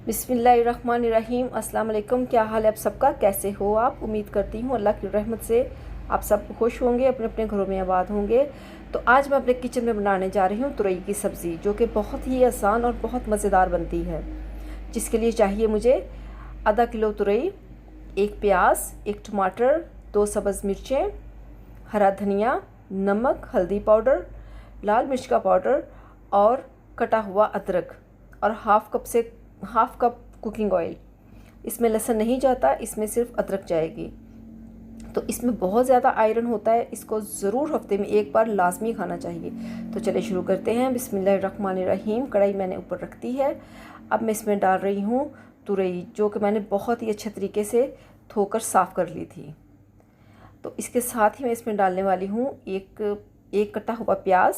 बिस्मिल्लाहिर्रहमानिर्रहीम। अस्सलाम वालेकुम। क्या हाल है आप सबका, कैसे हो आप? उम्मीद करती हूँ अल्लाह की रहमत से आप सब खुश होंगे, अपने अपने घरों में आबाद होंगे। तो आज मैं अपने किचन में बनाने जा रही हूँ तुरई की सब्ज़ी, जो कि बहुत ही आसान और बहुत मज़ेदार बनती है। जिसके लिए चाहिए मुझे आधा किलो तुरई, एक प्याज, एक टमाटर, 2 सब्ज़ मिर्चें, हरा धनिया, नमक, हल्दी पाउडर, लाल मिर्च का पाउडर और कटा हुआ अदरक और हाफ़ कप कुकिंग ऑयल। इसमें लहसुन नहीं जाता, इसमें सिर्फ अदरक जाएगी। तो इसमें बहुत ज़्यादा आयरन होता है, इसको ज़रूर हफ्ते में एक बार लाजमी खाना चाहिए। तो चलिए शुरू करते हैं। बिस्मिल्लाहिर्रहमानिर्रहीम। कढ़ाई मैंने ऊपर रख दी है। अब मैं इसमें डाल रही हूँ तुरई, जो कि मैंने बहुत ही अच्छे तरीके से धोकर साफ़ कर ली थी। तो इसके साथ ही मैं इसमें डालने वाली हूँ एक कटा हुआ प्याज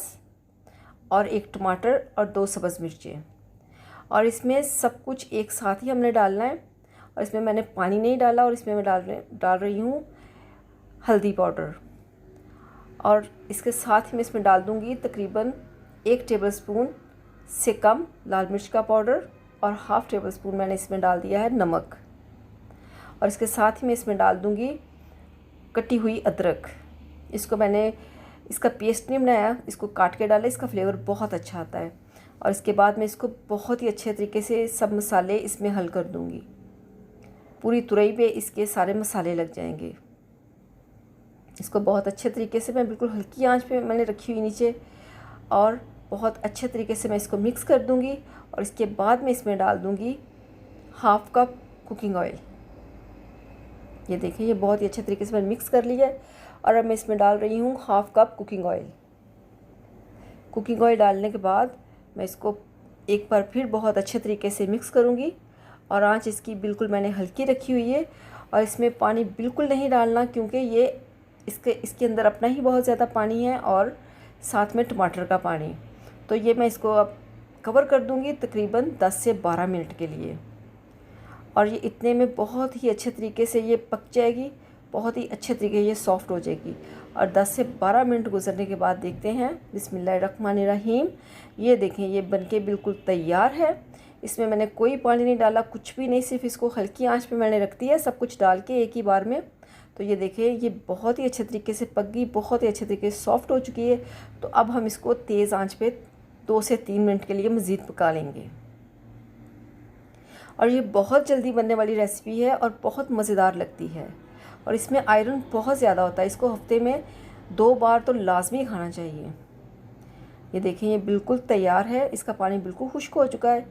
और एक टमाटर और 2 सब्ज़ मिर्चें। और इसमें सब कुछ एक साथ ही हमने डालना है। और इसमें मैंने पानी नहीं डाला, और इसमें मैं डाल रही हूँ हल्दी पाउडर। और इसके साथ ही मैं इसमें डाल दूँगी तकरीबन 1 टेबलस्पून से कम लाल मिर्च का पाउडर और हाफ़ टेबल स्पून मैंने इसमें डाल दिया है नमक। और इसके साथ ही मैं इसमें डाल दूँगी कटी हुई अदरक। इसका पेस्ट नहीं बनाया, इसको काट के डाला, इसका फ्लेवर बहुत अच्छा आता है। और इसके बाद मैं इसको बहुत ही अच्छे तरीके से सब मसाले इसमें हल कर दूँगी। पूरी तुरई पे इसके सारे मसाले लग जाएंगे। इसको बहुत अच्छे तरीके से मैं बिल्कुल हल्की आंच पे मैंने रखी हुई नीचे, और बहुत अच्छे तरीके से मैं इसको मिक्स कर दूँगी। और इसके बाद मैं इसमें डाल दूँगी हाफ़ कप कुकिंग ऑयल। ये देखिए, ये बहुत ही अच्छे तरीके से मैंने मिक्स कर लिया है। और अब मैं इसमें डाल रही हूँ half cup cooking oil. Cooking oil डालने के बाद मैं इसको एक बार फिर बहुत अच्छे तरीके से मिक्स करूँगी। और आंच इसकी बिल्कुल मैंने हल्की रखी हुई है। और इसमें पानी बिल्कुल नहीं डालना, क्योंकि ये इसके अंदर अपना ही बहुत ज़्यादा पानी है, और साथ में टमाटर का पानी। तो ये मैं इसको अब कवर कर दूँगी तकरीबन 10 से 12 मिनट के लिए। और ये इतने में बहुत ही अच्छे तरीके से ये पक जाएगी, बहुत ही अच्छे तरीके ये सॉफ़्ट हो जाएगी। और 10 से 12 मिनट गुजरने के बाद देखते हैं। बिस्मिल्लाहिर्रहमानिर्रहीम। ये देखें, ये बनके बिल्कुल तैयार है। इसमें मैंने कोई पानी नहीं डाला, कुछ भी नहीं, सिर्फ इसको हल्की आंच पे मैंने रख दिया सब कुछ डाल के एक ही बार में। तो ये देखिए, ये बहुत ही अच्छे तरीके से पक गई, बहुत ही अच्छे तरीके से सॉफ़्ट हो चुकी है। तो अब हम इसको तेज़ आंच पे 2 से 3 मिनट के लिए मज़ीद पका लेंगे। और ये बहुत जल्दी बनने वाली रेसिपी है और बहुत मज़ेदार लगती है। और इसमें आयरन बहुत ज़्यादा होता है, इसको हफ्ते में 2 बार तो लाजमी खाना चाहिए। ये देखें, ये बिल्कुल तैयार है, इसका पानी बिल्कुल खुश्क हो चुका है।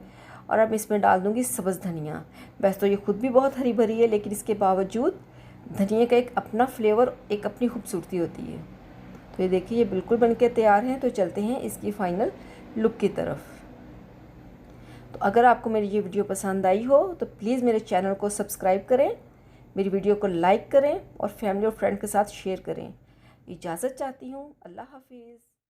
और अब इसमें डाल दूँगी सब्ज़ धनिया। वैसे तो ये खुद भी बहुत हरी भरी है, लेकिन इसके बावजूद धनिया का एक अपना फ्लेवर, एक अपनी खूबसूरती होती है। तो ये देखिए, ये बिल्कुल बनके तैयार हैं। तो चलते हैं इसकी फ़ाइनल लुक की तरफ। तो अगर आपको मेरी ये वीडियो पसंद आई हो तो प्लीज़ मेरे चैनल को सब्सक्राइब करें, मेरी वीडियो को लाइक करें और फैमिली और फ्रेंड के साथ शेयर करें। इजाज़त चाहती हूँ। अल्लाह हाफिज़।